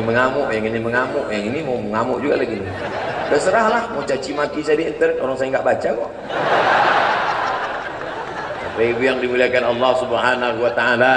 mengamuk, yang ini mengamuk, yang ini mau mengamuk juga lagi. Terserahlah, mau caci maki saya di internet, orang saya nggak baca kok. Bapak Ibu yang dimuliakan Allah Subhanahu wa taala,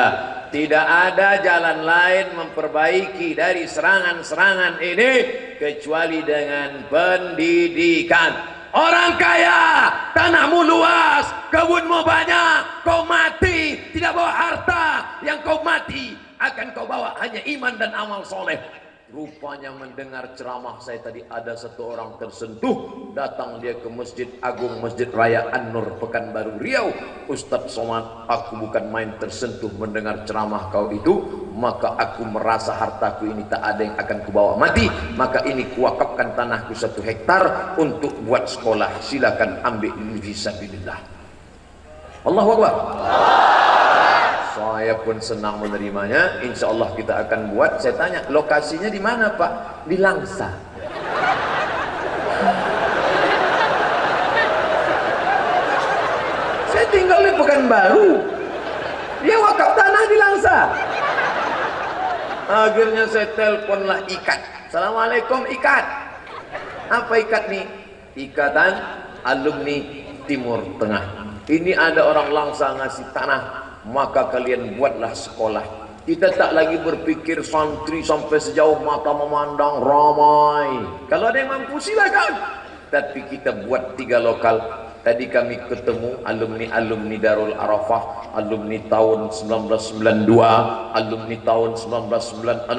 tidak ada jalan lain memperbaiki dari serangan-serangan ini kecuali dengan pendidikan. Orang kaya, tanahmu luas, kebunmu banyak, kau mati tidak bawa harta, yang kau mati akan kau bawa hanya iman dan amal soleh. Rupanya mendengar ceramah saya tadi ada satu orang tersentuh, datang dia ke Masjid Agung Masjid Raya An-Nur Pekanbaru Riau. Ustadz Somad, aku bukan main tersentuh mendengar ceramah kau itu, maka aku merasa hartaku ini tak ada yang akan kubawa mati, maka ini kuwakafkan tanahku 1 hektar untuk buat sekolah, silakan ambil fisabilillah. Allahu Akbar. Saya pun senang menerimanya. Insya Allah kita akan buat. Saya tanya, lokasinya di mana Pak? Di Langsa. Saya tinggal di Pekanbaru, dia wakaf tanah di Langsa. Akhirnya saya teleponlah Ikat. Assalamualaikum Ikat. Apa Ikat nih? Ikatan Alumni Timur Tengah. Ini ada orang Langsa ngasih tanah, maka kalian buatlah sekolah. Kita tak lagi berpikir santri sampai sejauh mata memandang ramai. Kalau ada yang mampu silakan. Tapi kita buat 3 lokal. Tadi kami ketemu alumni Darul Arafah, alumni tahun 1992, alumni tahun 1996,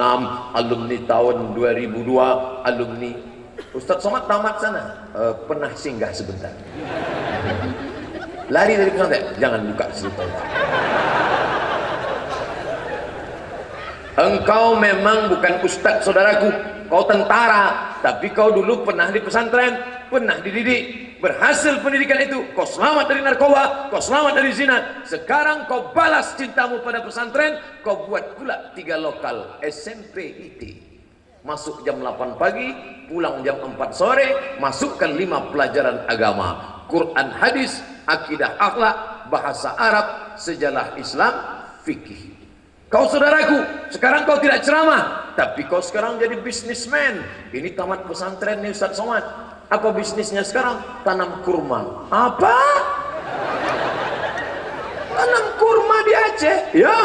alumni tahun 2002, alumni. Ustadz Somad tamat sana, pernah singgah sebentar. Lari dari pesantren, jangan buka cerita itu. Engkau memang bukan ustadz saudaraku, kau tentara, tapi kau dulu pernah di pesantren, pernah dididik, berhasil pendidikan itu, kau selamat dari narkoba, kau selamat dari zina. Sekarang kau balas cintamu pada pesantren, kau buat pula 3 lokal SMP IT. Masuk jam 8 pagi, pulang jam 4 sore, masukkan 5 pelajaran agama, Quran, hadis, akidah, akhlak, bahasa Arab, sejarah Islam, fikih. Kau saudaraku, sekarang kau tidak ceramah, tapi kau sekarang jadi bisnismen. Ini tamat pesantren nih Ustadz Somad. Apa bisnisnya sekarang? Tanam kurma. Apa? Tanam kurma di Aceh? Ya.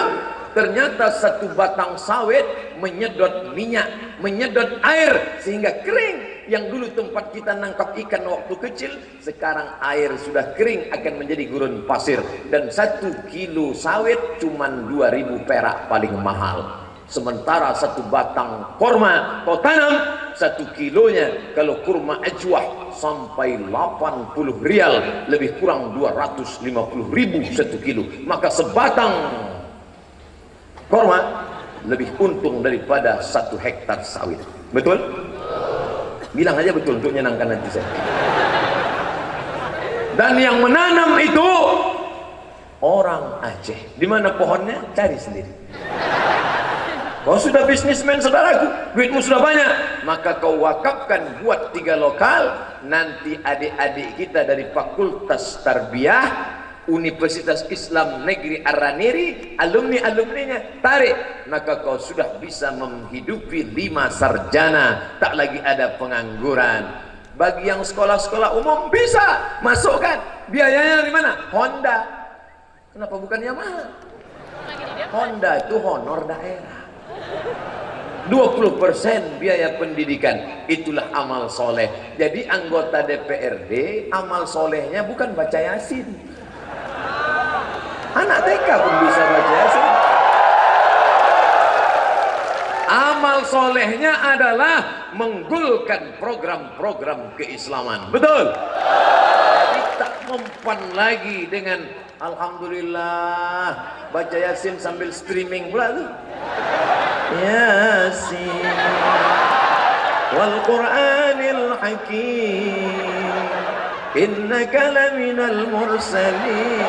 Ternyata 1 batang sawit menyedot minyak, menyedot air sehingga kering. Yang dulu tempat kita nangkap ikan waktu kecil, sekarang air sudah kering akan menjadi gurun pasir. Dan 1 kilo sawit cuman 2.000 perak paling mahal. Sementara 1 batang kurma kau tanam, 1 kilonya kalau kurma ajwah sampai 80 rial, lebih kurang 250.000 1 kilo. Maka sebatang kurma lebih untung daripada 1 hektar sawit. Betul? Bilang aja betul untuk menyenangkan nanti saya. Dan yang menanam itu orang Aceh. Di mana pohonnya? Cari sendiri. Kau sudah bisnismen saudaraku, duitmu sudah banyak, maka kau wakafkan buat 3 lokal. Nanti adik-adik kita dari Fakultas Tarbiyah Universitas Islam Negeri Araniri, alumni-alumninya tarik, maka kau sudah bisa menghidupi 5 sarjana, tak lagi ada pengangguran. Bagi yang sekolah-sekolah umum bisa masukkan, biayanya dari mana? Honda. Kenapa bukan Yamaha? Honda itu honor daerah. 20% biaya pendidikan, itulah amal soleh. Jadi anggota DPRD amal solehnya bukan baca Yasin. Anak TK pun bisa baca Yasin. Amal solehnya adalah menggulkan program-program keislaman. Betul? Jadi tak mempan lagi dengan alhamdulillah baca Yasin sambil streaming pula tuh. Yasin wal Qur'anil Hakim innaka laminal mursalin.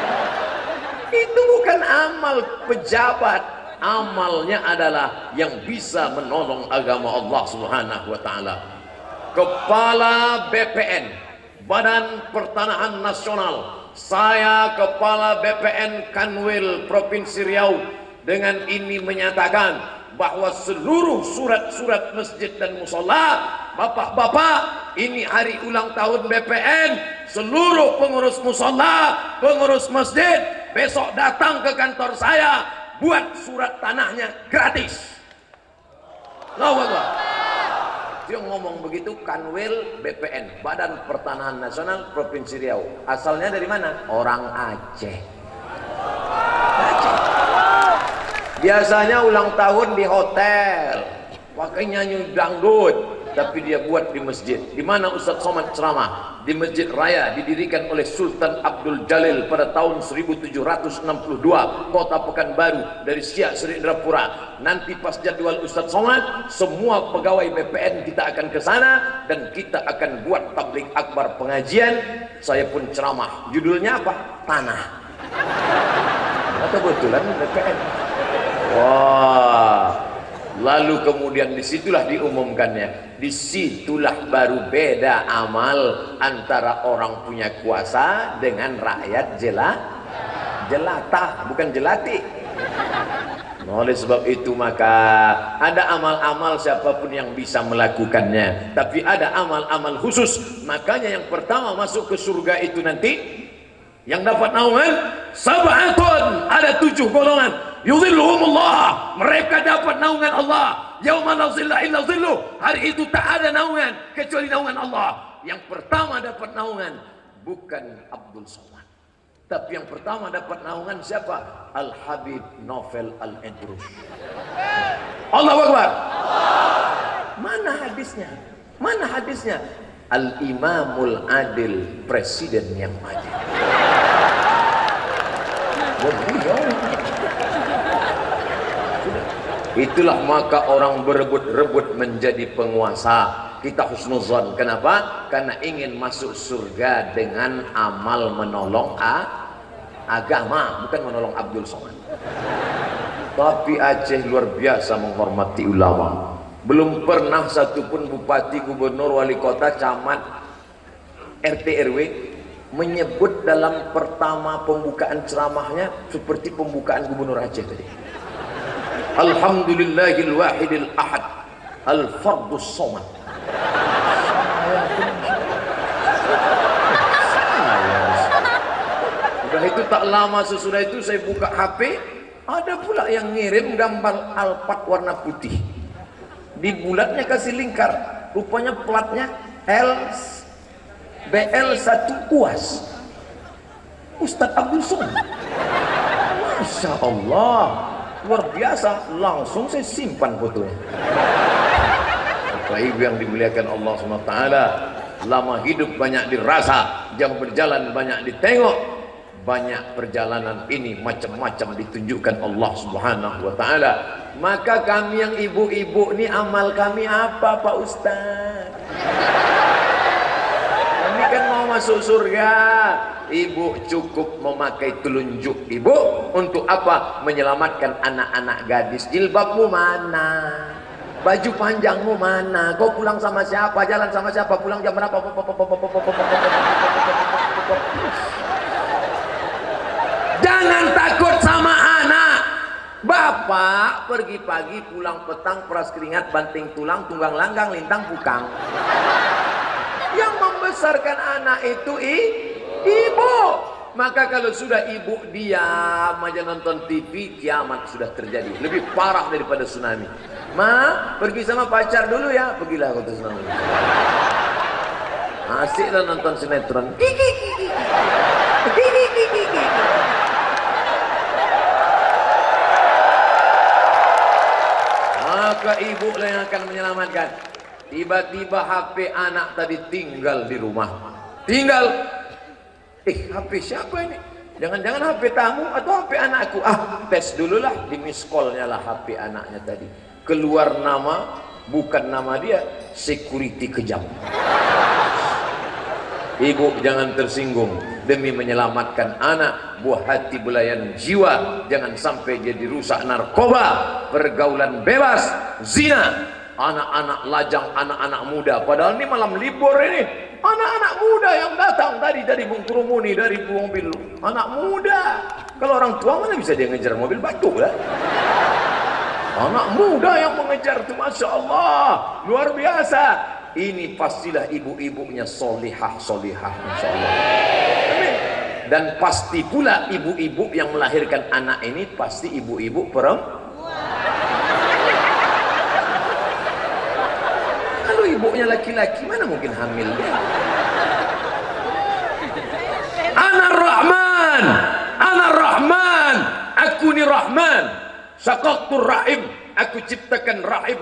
Itu bukan amal pejabat, amalnya adalah yang bisa menolong agama Allah Subhanahu wa taala. Kepala BPN, Badan Pertanahan Nasional, saya Kepala BPN Kanwil Provinsi Riau, dengan ini menyatakan bahwa seluruh surat-surat masjid dan musola, bapak-bapak, ini hari ulang tahun BPN, seluruh pengurus musola, pengurus masjid, besok datang ke kantor saya, buat surat tanahnya gratis. Allahu Akbar. Dia ngomong begitu Kanwil BPN, Badan Pertanahan Nasional Provinsi Riau. Asalnya dari mana? Orang Aceh. Biasanya ulang tahun di hotel, pakai nyanyi dangdut, tapi dia buat di masjid. Di mana Ustadz Somad ceramah? Di Masjid Raya, didirikan oleh Sultan Abdul Jalil pada tahun 1762, Kota Pekanbaru, dari Siak Seri Indrapura. Nanti pas jadwal Ustadz Somad, semua pegawai BPN kita akan ke sana dan kita akan buat tabligh akbar pengajian. Saya pun ceramah. Judulnya apa? Tanah. Atau betulan BPN. Wah, lalu kemudian disitulah diumumkannya. Disitulah baru beda amal antara orang punya kuasa dengan rakyat jelata, bukan jelati. Oleh sebab itu maka ada amal-amal siapapun yang bisa melakukannya, tapi ada amal-amal khusus. Makanya yang pertama masuk ke surga itu nanti yang dapat naungan sab'atun, ada 7 golongan. Yudhilluhumullah, mereka dapat naungan Allah. Yauma la zilla illa zilluh, hari itu tak ada naungan kecuali naungan Allah. Yang pertama dapat naungan bukan Abdul Somad, tapi yang pertama dapat naungan siapa? Al-Habib Novel Al-Idrus. Allahu Akbar. Mana hadisnya? Mana hadisnya? Al-Imamul Adil, presiden yang adil. Itulah maka orang berebut-rebut menjadi penguasa. Kita husnuzon. Kenapa? Karena ingin masuk surga dengan amal menolong agama, bukan menolong Abdul Somad. Tapi Aceh luar biasa menghormati ulama. Belum pernah satupun bupati, gubernur, wali kota, camat, RT RW menyebut dalam pertama pembukaan ceramahnya seperti pembukaan gubernur Aceh tadi. Alhamdulillahil wahidil ahad, al-fardus somad. Sudah itu tak lama sesudah itu saya buka HP, ada pula yang ngirim gambar Alphard warna putih. Di bulatnya kasih lingkar, rupanya platnya BL1 UAS. Ustadz Abdul Somad. Masya Allah, luar biasa. Langsung saya simpan fotonya. Bapak Ibu yang dimuliakan Allah SWT, lama hidup banyak dirasa, jam berjalan banyak ditengok. Banyak perjalanan ini macam-macam ditunjukkan Allah Subhanahu wa taala. Maka kami yang ibu-ibu ini amal kami apa Pak Ustaz? Kami kan mau masuk surga. Ibu cukup memakai telunjuk ibu untuk apa? Menyelamatkan anak-anak gadis. Jilbabmu mana? Baju panjangmu mana? Kau pulang sama siapa? Jalan sama siapa? Pulang jam berapa? Jangan takut sama anak. Bapak pergi pagi, pulang petang, peras keringat, banting tulang, tunggang langgang, lintang pukang. Yang membesarkan anak itu ibu. Maka kalau sudah ibu diam aja nonton TV, kiamat sudah terjadi. Lebih parah daripada tsunami. Ma, pergi sama pacar dulu ya. Pergilah kau ke tsunami. Asiklah nonton sinetron. Maka ibu lah yang akan menyelamatkan. Tiba-tiba HP anak tadi tinggal di rumah. Tinggal. HP siapa ini? Jangan-jangan HP tamu atau HP anakku? Tes dulu lah. Di miss call-nya lah HP anaknya tadi. Keluar nama, bukan nama dia. Security kejam. Ibu jangan tersinggung. Demi menyelamatkan anak, buah hati belayan jiwa, jangan sampai jadi rusak narkoba, pergaulan bebas, zina, anak-anak lajang, anak-anak muda. Padahal ini malam libur ini, anak-anak muda yang datang tadi Bung Kurumuni dari mobil, anak muda. Kalau orang tua mana bisa dia ngejar mobil batu lah. Anak muda yang mengejar itu, Masya Allah, luar biasa. Ini pastilah ibu-ibunya solihah, solihah, Insya Allah. Amin. Dan pasti pula ibu-ibu yang melahirkan anak ini pasti ibu-ibu perempuan. Kalau ibunya laki-laki, mana mungkin hamil dia? Ana Rahman, Ana Rahman, aku ni Rahman. Syaqaqtur rahim, aku ciptakan rahim.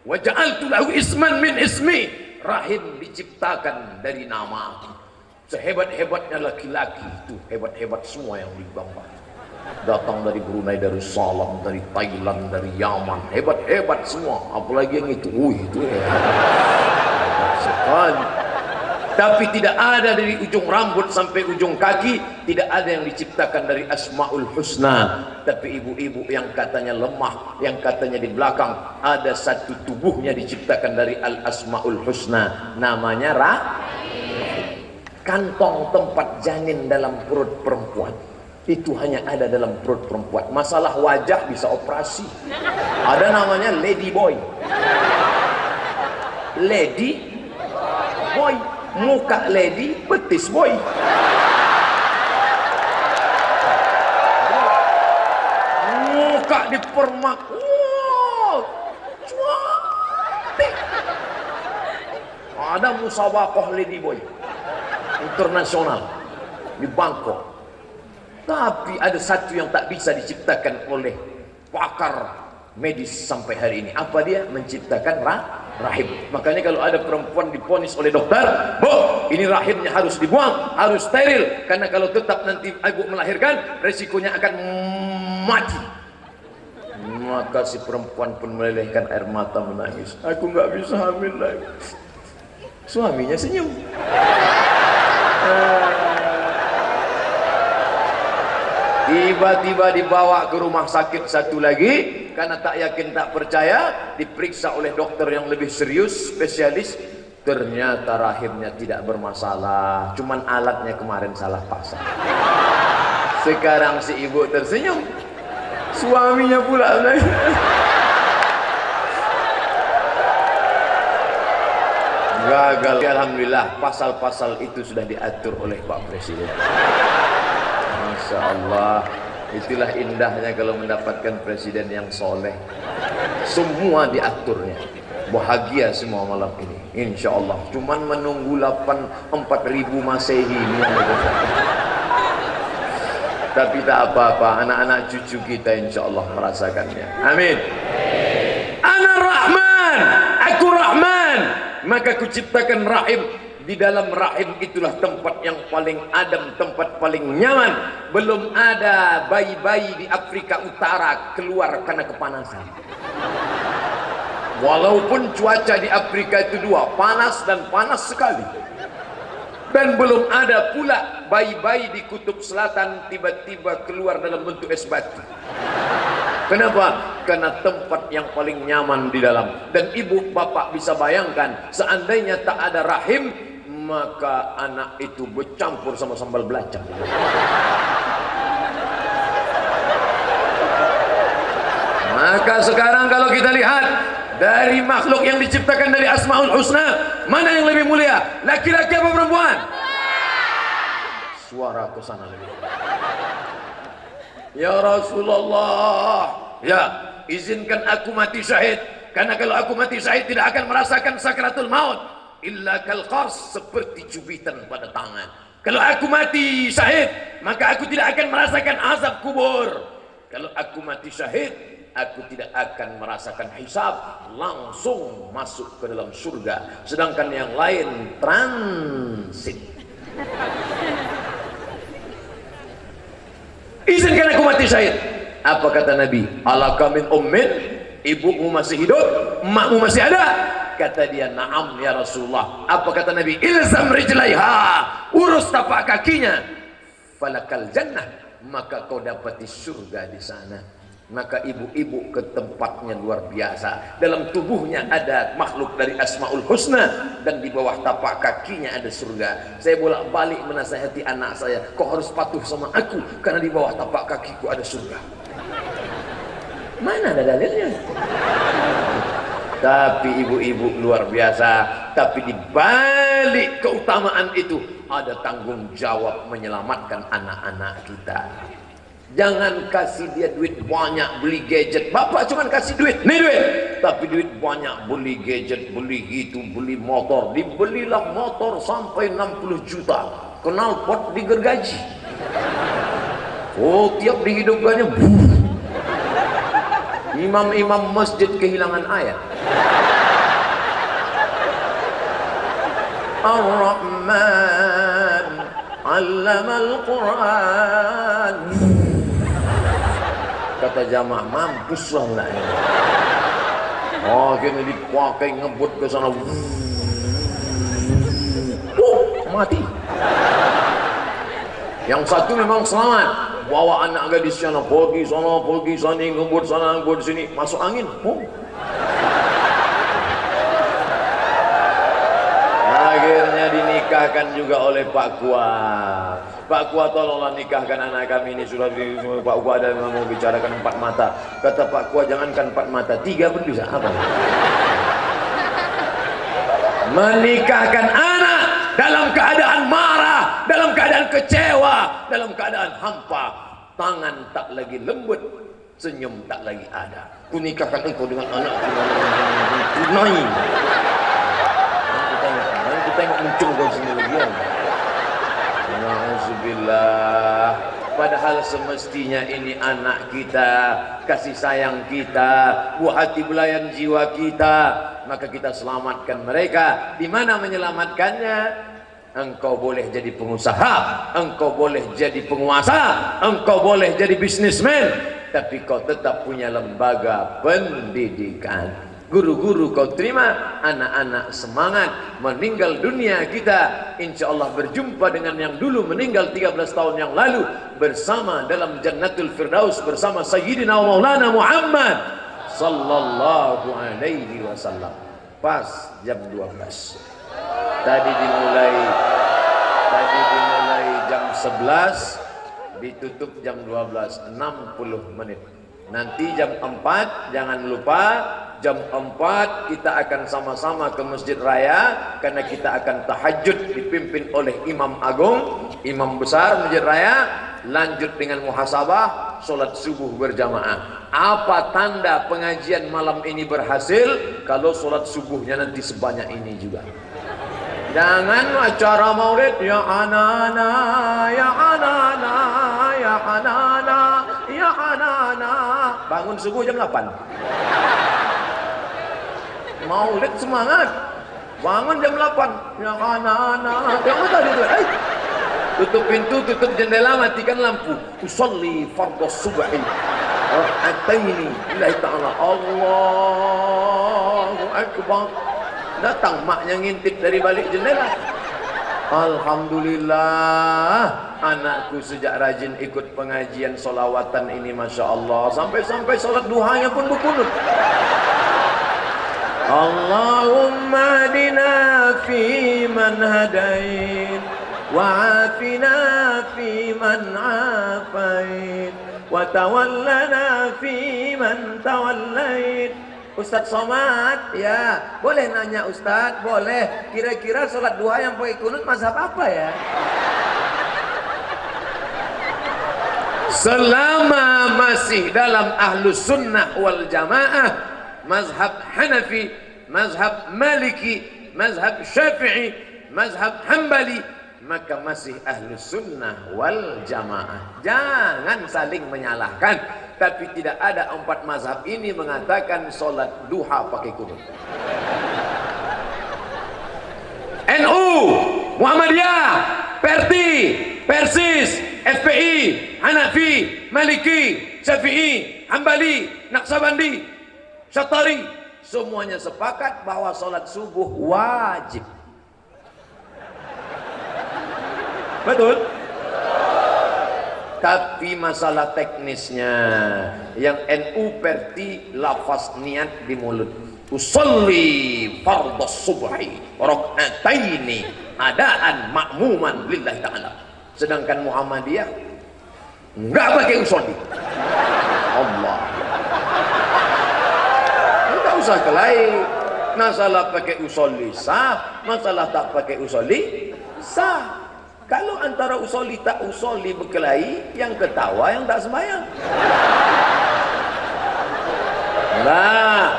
Wa ja'altu lahu isman min ismi. Rahim diciptakan dari nama. Sehebat-hebatnya laki-laki itu, hebat-hebat semua yang digambar. Datang dari Brunei, dari Salam, dari Thailand, dari Yaman, hebat-hebat semua. Apalagi yang itu, itu hebat sekali. Tapi tidak ada dari ujung rambut sampai ujung kaki, tidak ada yang diciptakan dari Asmaul Husna. Tapi ibu-ibu yang katanya lemah, yang katanya di belakang, ada satu tubuhnya diciptakan dari Al Asmaul Husna, namanya kantong tempat janin dalam perut perempuan. Itu hanya ada dalam perut perempuan. Masalah wajah bisa operasi. Ada namanya lady boy. Lady boy. Muka lady, betis boy. Muka dipermak, wow, cantik. Ada musabaqah lady boy internasional di Bangkok. Tapi ada satu yang tak bisa diciptakan oleh pakar medis sampai hari ini. Apa dia? Menciptakan rahim. Makanya kalau ada perempuan diponis oleh dokter, Bu, ini rahimnya harus dibuang, harus steril, karena kalau tetap nanti ibu melahirkan, resikonya akan mati. Maka si perempuan pun melelehkan air mata, menangis. Aku nggak bisa hamil lagi. Suaminya senyum. Tiba-tiba dibawa ke rumah sakit satu lagi, karena tak yakin, tak percaya, diperiksa oleh dokter yang lebih serius, spesialis. Ternyata rahimnya tidak bermasalah, cuman alatnya kemarin salah pasang. Sekarang si ibu tersenyum, suaminya pula gagal. Alhamdulillah, pasal-pasal itu sudah diatur oleh Pak Presiden. Masya Allah, itulah indahnya kalau mendapatkan presiden yang soleh. Semua diaturnya, bahagia semua malam ini, insya Allah. Cuman menunggu 4.000 Masehi ini. Tapi tak apa-apa, anak-anak cucu kita insya Allah merasakannya. Amin. Ana Rahman, aku Rahman, maka kuciptakan rahim. Di dalam rahim itulah tempat yang paling adem, tempat paling nyaman. Belum ada bayi-bayi di Afrika Utara keluar karena kepanasan. Walaupun cuaca di Afrika itu dua, panas dan panas sekali. Dan belum ada pula bayi-bayi di Kutub Selatan tiba-tiba keluar dalam bentuk es batu. Kenapa? Karena tempat yang paling nyaman di dalam. Dan ibu bapak bisa bayangkan, seandainya tak ada rahim, maka anak itu bercampur sama sambal belacan. Maka sekarang kalau kita lihat dari makhluk yang diciptakan dari Asmaul Husna, mana yang lebih mulia? Laki-laki apa perempuan? Suara ke sana lebih. Ya Rasulullah, ya, izinkan aku mati syahid, karena kalau aku mati syahid tidak akan merasakan sakratul maut. Illa kal qars, seperti cubitan pada tangan. Kalau aku mati syahid, maka aku tidak akan merasakan azab kubur. Kalau aku mati syahid, aku tidak akan merasakan hisab, langsung masuk ke dalam surga. Sedangkan yang lain transit. Izinkan aku mati syahid. Apa kata Nabi? Alaka min ummin, ibumu masih hidup, emakmu masih ada? Kata dia, na'am ya Rasulullah. Apa kata Nabi? Ilzam rijlaiha, urus tapak kakinya, falakal jannah, maka kau dapati surga di sana. Maka ibu-ibu ke tempatnya luar biasa. Dalam tubuhnya ada makhluk dari Asmaul Husna, dan di bawah tapak kakinya ada surga. Saya bolak-balik menasihati anak saya, kau harus patuh sama aku, karena di bawah tapak kakiku ada surga. Mana ada dalilnya? Tapi ibu-ibu luar biasa. Tapi di balik keutamaan itu ada tanggung jawab menyelamatkan anak-anak kita. Jangan kasih dia duit banyak beli gadget. Bapak cuma kasih duit, nih duit. Tapi duit banyak beli gadget, beli itu, beli motor. Dibelilah motor sampai 60 juta. Knalpot digergaji. Oh, tiap dihidupkannya. Imam-imam masjid kehilangan ayat. Ar-Rahman 'allamal Qur'an. Kata jamaah, mampuslah lah. Oh, kena dipakai ngebut ke sana. Mati. Yang satu memang selamat, bawa anak gadisnya pergi sana, pergi sini, ngebut sana, ngebut sini, masuk angin. Akhirnya dinikahkan juga oleh Pak Kuat. Pak Kuat, tolonglah nikahkan anak kami ini. Sudah Pak Kuat ada mau bicarakan 4 mata. Kata Pak Kuat, jangankan 4 mata, 3 pun bisa. Apa? Menikahkan anak dalam keadaan marah, dalam keadaan kecewa, dalam keadaan hampa. Tangan tak lagi lembut, senyum tak lagi ada. Kunikahkan engkau dengan anak tunai. Nanti tengok muncul kau sini lagi. Alhamdulillah. Padahal semestinya ini anak kita, kasih sayang kita, buah hati belayan jiwa kita. Maka kita selamatkan mereka. Di mana menyelamatkannya? Engkau boleh jadi pengusaha, engkau boleh jadi penguasa, engkau boleh jadi bisnismen, tapi kau tetap punya lembaga pendidikan. Guru-guru kau terima, anak-anak semangat. Meninggal dunia kita, insya Allah berjumpa dengan yang dulu meninggal 13 tahun yang lalu, bersama dalam Jannatul Firdaus bersama Sayyidina Maulana Muhammad sallallahu alaihi wasallam. Pas jam 12. Tadi dimulai jam 11, ditutup jam 12, 60 menit. Nanti jam 4 jangan lupa, jam 4 kita akan sama-sama ke Masjid Raya, karena kita akan tahajud dipimpin oleh Imam Agung, Imam Besar Masjid Raya. Lanjut dengan muhasabah, sholat subuh berjamaah. Apa tanda pengajian malam ini berhasil? Kalau sholat subuhnya nanti sebanyak ini juga. Jangan acara maulid, ya anana, ya anana, ya anana, ya anana. Bangun subuh jam 8. Maulid semangat. Bangun jam 8. Ya anana. Yang tadi itu? Tutup pintu, tutup jendela, matikan lampu. Usolli fardhu subhi rak'ataini lillahi ta'ala. Allahu akbar. Datang maknya ngintip dari balik jendela. Alhamdulillah, anakku sejak rajin ikut pengajian solawatan ini, masya Allah, sampai sholat duhanya pun berkunut. Allahumma hadina fi man hadait, wa'afina fi man afait, wa tawallana fi man tawallait. Ustadz Somad, ya boleh nanya Ustadz? Boleh. Kira-kira sholat duha yang pakai kunut mazhab apa ya? Selama masih dalam ahlus sunnah wal jamaah, mazhab Hanafi, mazhab Maliki, mazhab Syafi'i, mazhab Hambali, maka masih ahlus sunnah wal jamaah. Jangan saling menyalahkan. Tapi tidak ada 4 mazhab ini mengatakan sholat duha pakai kunut. NU, Muhammadiyah, Perti, Persis, FPI, Hanafi, Maliki, Syafi'i, Hambali, Naqsabandi, Syatari, semuanya sepakat bahwa sholat subuh wajib. Betul? Tapi masalah teknisnya, yang NU Perti lafaz niat di mulut. Usolli fardhu subhi rak'ataini adaan makmuman lillahi ta'ala. Sedangkan Muhammadiyah enggak pakai usolli. Allah. usah kelahi. Masalah pakai usolli sah, masalah tak pakai usolli sah. Kalau antara usolli tak usolli berkelahi, yang ketawa yang tak sembahyang. Nah,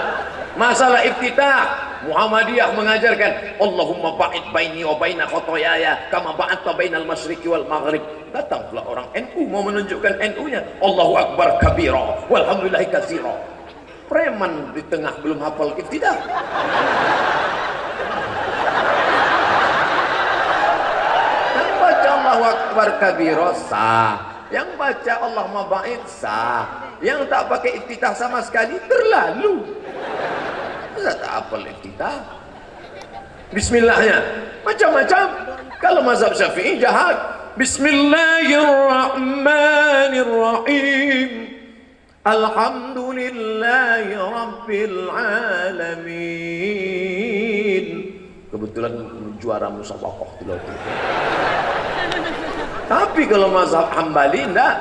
masalah iftitah, Muhammadiyah mengajarkan Allahumma ba'id baini wa baina khotoyaya kama ba'adta bainal masyriqi wal maghrib. Datanglah orang NU mau menunjukkan NU-nya, Allahu akbar kabira walhamdulillahi katsira. Preman di tengah belum hafal iftitah. Yang baca Allahu akbar kabira sah, yang baca Allahumma ba'id sah, yang tak pakai iftitah sama sekali terlalu. Masa tak hafal iftitah? Bismillahnya macam-macam. Kalau mazhab Syafi'i jahat. Bismillahirrahmanirrahim. Alhamdulillahi rabbil alamin. Kebetulan juara musabaqah tilawah. Tapi kalau mazhab Hambali enggak.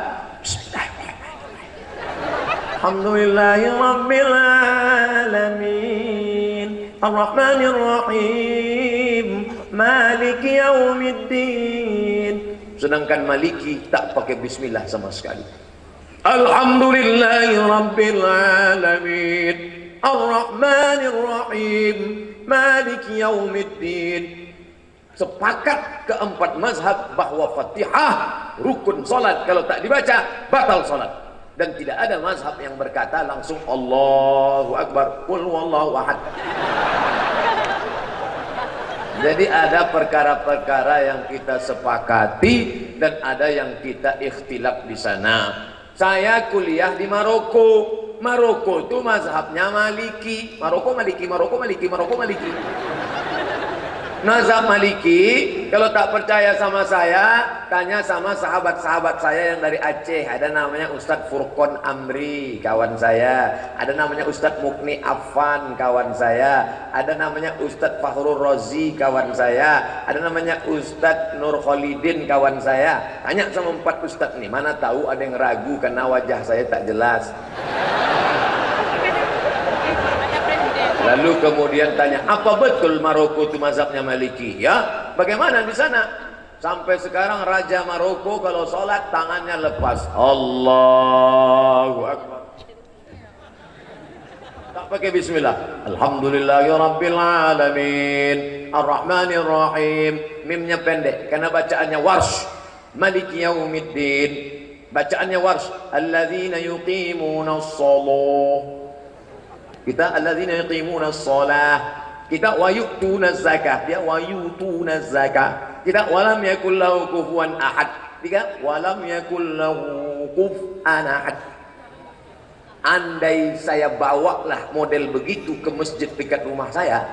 Alhamdulillahi rabbil alamin. Ar-Rahmanir-Rahim. Maliki yaumiddin. Sedangkan Maliki tak pakai bismillah sama sekali. Alhamdulillahi rabbil alamin. Ar-Rahmanir-Rahim. Maliki yaumiddin. Sepakat keempat mazhab bahwa Fatihah rukun salat, kalau tak dibaca batal salat. Dan tidak ada mazhab yang berkata langsung Allahu Akbar, qul huwallahu ahad. Jadi ada perkara-perkara yang kita sepakati dan ada yang kita ikhtilaf di sana. Saya kuliah di Maroko. Maroko itu mazhabnya Maliki. Maroko Maliki. Mazhab Maliki, kalau tak percaya sama saya, tanya sama sahabat-sahabat saya yang dari Aceh. Ada namanya Ustadz Furqon Amri, kawan saya. Ada namanya Ustadz Mukni Affan, kawan saya. Ada namanya Ustadz Fakhrul Razi, kawan saya. Ada namanya Ustadz Nur Khalidin, kawan saya. Tanya sama 4 ustadz nih, mana tahu ada yang ragu karena wajah saya tak jelas. Lalu kemudian tanya, apa betul Maroko itu mazhabnya Maliki? Ya, bagaimana di sana? Sampai sekarang Raja Maroko kalau sholat tangannya lepas. Allahu Akbar. Tak pakai bismillah. Alhamdulillahi rabbil alamin. Ar-Rahmanir-Rahim. Mimnya pendek karena bacaannya warsh. Maliki yaumiddin. Bacaannya warsh. Alladzina yuqimuna as-shalah. Kita alladzina yuqimuna shalah, kita wa yu'tuna zakah, dia wa yu'tuna zakah. Kita walam yakul lahu kufuwan ahad, kita walam yakul lahu kufuwan ahad. Andai saya bawalah model begitu ke masjid dekat rumah saya,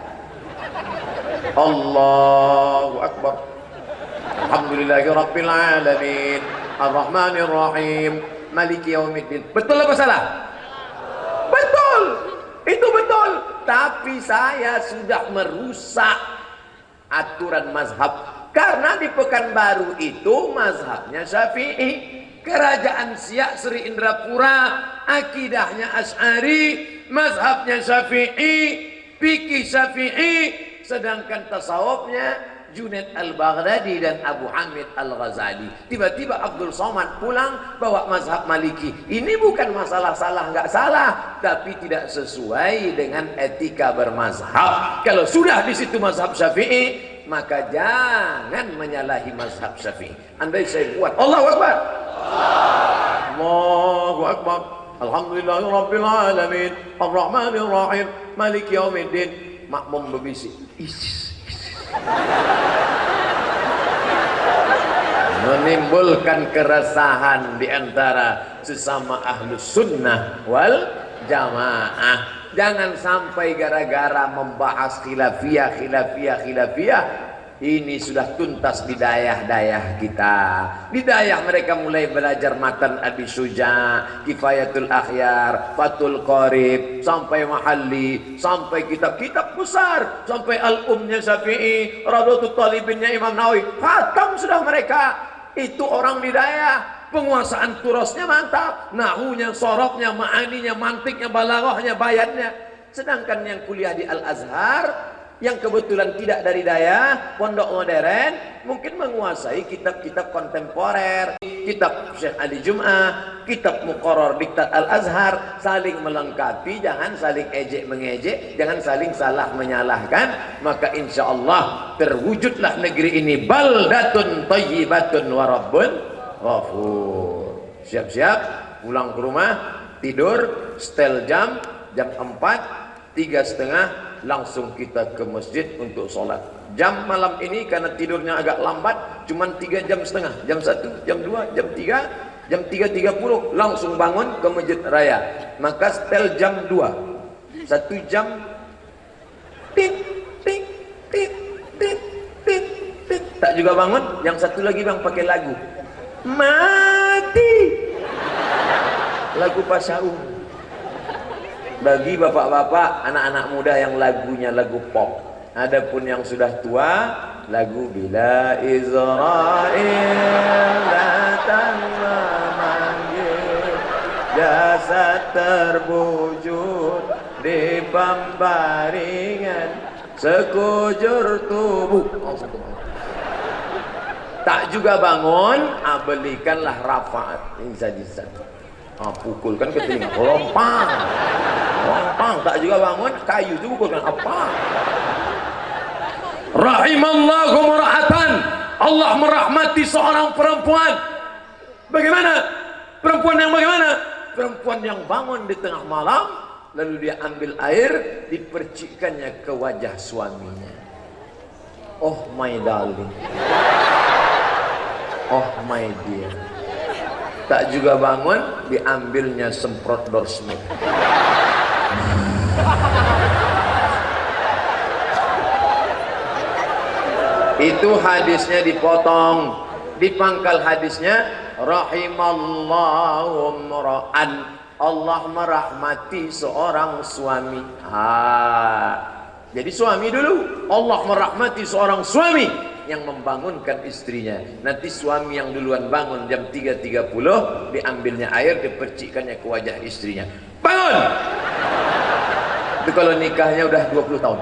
Allahu Akbar. Alhamdulillahi rabbil alamin. Ar-Rahmanir Rahim. Maliki yaumiddin. Betul apa salah? Betul. Itu betul, tapi saya sudah merusak aturan mazhab karena di Pekanbaru itu mazhabnya Syafi'i, kerajaan Siak Sri Indrapura akidahnya Asy'ari, mazhabnya Syafi'i, fikih Syafi'i, sedangkan tasawufnya Junaid Al-Baghdadi dan Abu Hamid Al-Ghazali. Tiba-tiba Abdul Somad pulang bawa mazhab Maliki. Ini bukan masalah salah nggak salah, tapi tidak sesuai dengan etika bermazhab. Kalau sudah di situ mazhab Syafi'i, maka jangan menyalahi mazhab Syafi'i. Andai saya buat Allahu Akbar, Allahu Akbar, Alhamdulillahirabbil alamin, Ar-Rahmanir Rahim, Maliki yaumiddin, makmum berbisik, menimbulkan keresahan di antara sesama ahlus sunnah wal jamaah. Jangan sampai gara-gara membahas khilafiyah ini sudah tuntas di dayah-dayah kita. Di dayah mereka mulai belajar matan Abi Syuja, Kifayatul Akhyar, Fathul Qarib, sampai Mahalli, sampai kitab-kitab besar, sampai Al-Umnya Syafi'i, Radhatul Talibinnya Imam Nawawi. Khatam sudah mereka. Itu orang di dayah. Penguasaan turasnya mantap, nahunya, sorofnya, ma'aninya, mantiknya, balaghahnya, bayatnya. Sedangkan yang kuliah di Al-Azhar, yang kebetulan tidak dari daya pondok modern, mungkin menguasai kitab-kitab kontemporer, kitab Syekh Ali Jum'ah, kitab Muqarrar Diktat Al-Azhar, saling melengkapi, jangan saling ejek mengejek, jangan saling salah menyalahkan, maka insya Allah terwujudlah negeri ini baldatun thayyibatun wa rabbun ghafur. Siap-siap pulang ke rumah, tidur, setel jam 4, 3:30 langsung kita ke masjid untuk sholat. Jam malam ini karena tidurnya agak lambat, cuman 3,5 jam, jam 1, jam 2, jam 3, jam 3:30 langsung bangun ke masjid raya. Maka setel jam 2, 1 jam, tik tik tik tik tik tik, tak juga bangun. Yang satu lagi bang pakai lagu mati, lagu Pasyaum. Bagi bapak-bapak, anak-anak muda yang lagunya lagu pop. Adapun yang sudah tua, lagu Bila Israel datang memanggil, jasad terbujur di pembaringan, sekujur tubuh. Tak juga bangun, belikanlah rafaat. Ini saja. Pukulkan ke telinga, lompang, tak juga bangun, kayu itu pukulkan apa? Rahimallahu mar'atan, Allah merahmati seorang perempuan. Bagaimana? Perempuan yang bagaimana? Perempuan yang bangun di tengah malam, lalu dia ambil air, dipercikkannya ke wajah suaminya. Oh my darling, oh my dear. Tak juga bangun, diambilnya semprot Dorsmith. Itu hadisnya dipotong, dipangkal hadisnya rahimallahu mra'an, Allah merahmati seorang suami. Jadi suami dulu, Allah merahmati seorang suami yang membangunkan istrinya. Nanti suami yang duluan bangun jam 3:30, diambilnya air, dipercikkannya ke wajah istrinya. Bangun! Itu kalau nikahnya udah 20 tahun.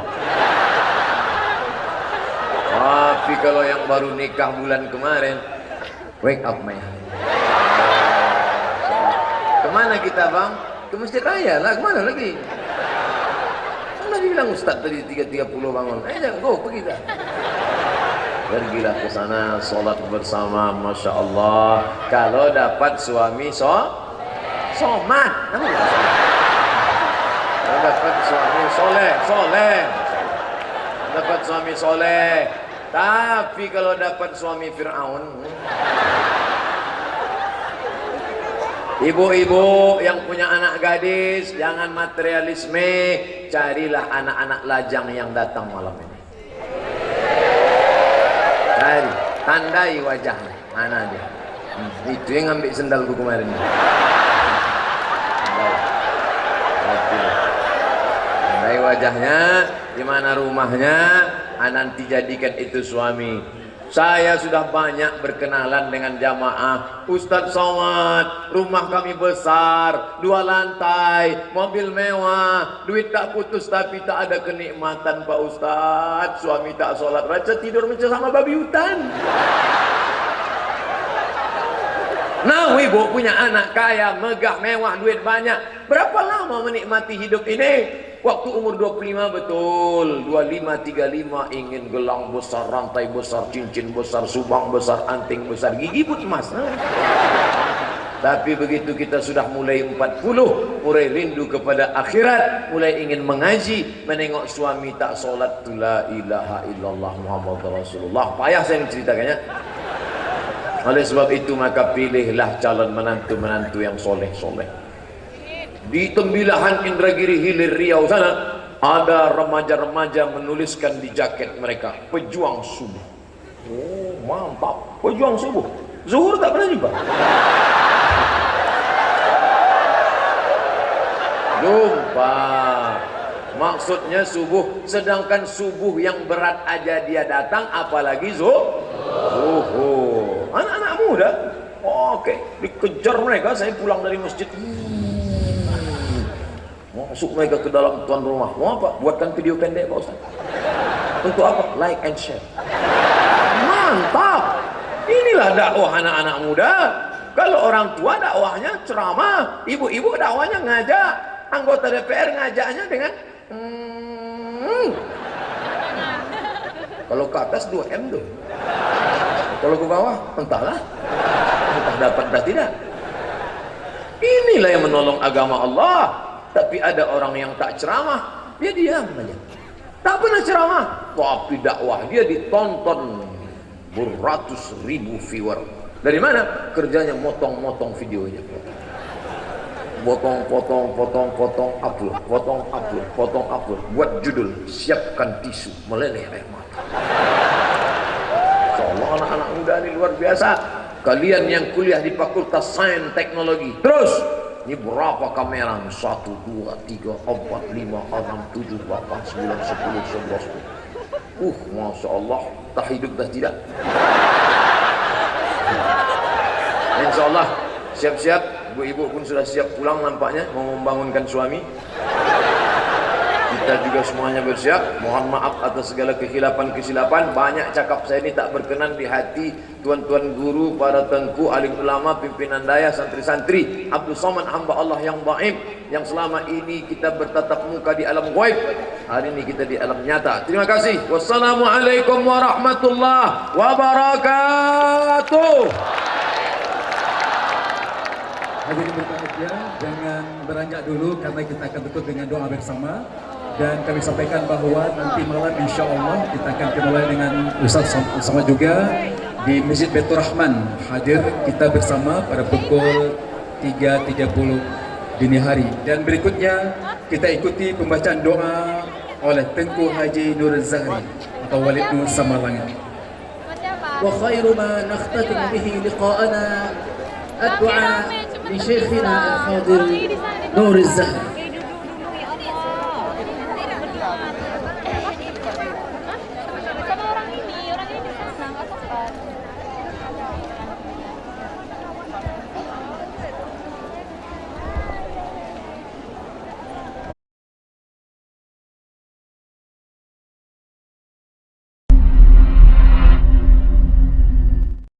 Tapi kalau yang baru nikah bulan kemarin, wake up my hand. Kemana kita bang? Ke masjid raya lah, kemana lagi? Kan lagi bilang Ustaz tadi 3:30 bangun. Jangan go, pergi dah. Pergilah ke sana, sholat bersama, masya Allah. Kalau dapat suami somat, kalau dapat suami soleh, dapat suami soleh. Tapi kalau dapat suami Fir'aun, ibu-ibu yang punya anak gadis, jangan materialisme, carilah anak-anak lajang yang datang malam ini. Cari, tandai wajahnya, mana dia? Itu yang ngambil sendalku kemarin. Tandai wajahnya, di mana rumahnya, nanti jadikan itu suami. Saya sudah banyak berkenalan dengan jamaah. Ustadz Somad, rumah kami besar, 2 lantai, mobil mewah, duit tak putus tapi tak ada kenikmatan Pak Ustadz. Suami tak sholat, raja tidur macam sama babi hutan. Nah, ibu punya anak kaya, megah, mewah, duit banyak. Berapa lama menikmati hidup ini? Waktu umur 25 betul, 25, 35 ingin gelang besar, rantai besar, cincin besar, subang besar, anting besar, gigi pun emas. Tapi begitu kita sudah mulai 40, mulai rindu kepada akhirat, mulai ingin mengaji, menengok suami tak sholat, la ilaha illallah Muhammad Rasulullah. Payah saya menceritakannya. Oleh sebab itu maka pilihlah calon menantu-menantu yang soleh-soleh. Di Tembilahan Indragiri Hilir Riau sana ada remaja-remaja menuliskan di jaket mereka, pejuang subuh. Oh mantap, pejuang subuh. Zuhur tak pernah jumpa. Jumpa. Maksudnya subuh, sedangkan subuh yang berat aja dia datang, apalagi zuhur. Anak-anak muda, oke, dikejar mereka. Saya pulang dari masjid. Masuk mereka ke dalam tuan rumah. Mau apa? Buatkan video pendek Pak Ustaz. Untuk apa? Like and share. Mantap. Inilah dakwah anak-anak muda. Kalau orang tua dakwahnya ceramah, ibu-ibu dakwahnya ngajak. Anggota DPR ngajaknya dengan Kalau ke atas 2M tuh. Kalau ke bawah entahlah. Entah dapat entah tidak. Inilah yang menolong agama Allah. Tapi ada orang yang tak ceramah, dia diam aja. Tak pernah ceramah, tapi dakwah dia ditonton beratus ribu viewer. Dari mana? Kerjanya motong-motong videonya. Potong, upload, potong, upload. Buat judul, siapkan tisu, meleleh air mata. Insyaallah anak-anak muda ini luar biasa. Kalian yang kuliah di Fakultas Sains Teknologi, terus ini berapa kamera? 1, 2, 3, 4, 5, 6, 7, 8, 9, 10, 11. Masya Allah, tak hidup dah tidak. Insya Allah, siap-siap. Ibu-ibu pun sudah siap pulang nampaknya, mau membangunkan suami. Kita juga semuanya bersiap. Mohon maaf atas segala kesilapan. Banyak cakap saya ini tak berkenan di hati tuan-tuan guru, para tengku, alim ulama, pimpinan daya, santri-santri, Abdul Somad, hamba Allah yang dhaif, yang selama ini kita bertatap muka di alam ghaib. Hari ini kita di alam nyata. Terima kasih. Wassalamualaikum warahmatullahi wabarakatuh. Hadirin berbahagia, jangan beranjak dulu karena kita akan tutup dengan doa bersama. Dan kami sampaikan bahwa nanti malam insya Allah kita akan dimulai dengan Ustaz sama juga di Masjid Baitur Rahman. Hadir kita bersama pada pukul 3.30 dini hari. Dan berikutnya kita ikuti pembacaan doa oleh Tengku Haji Nur Zahri atau Walid Nur Samalangan. Wa khairu ma nakhtatim bihi liqa'ana ad-du'a li Syekhina al-Fadil Nur Zahri.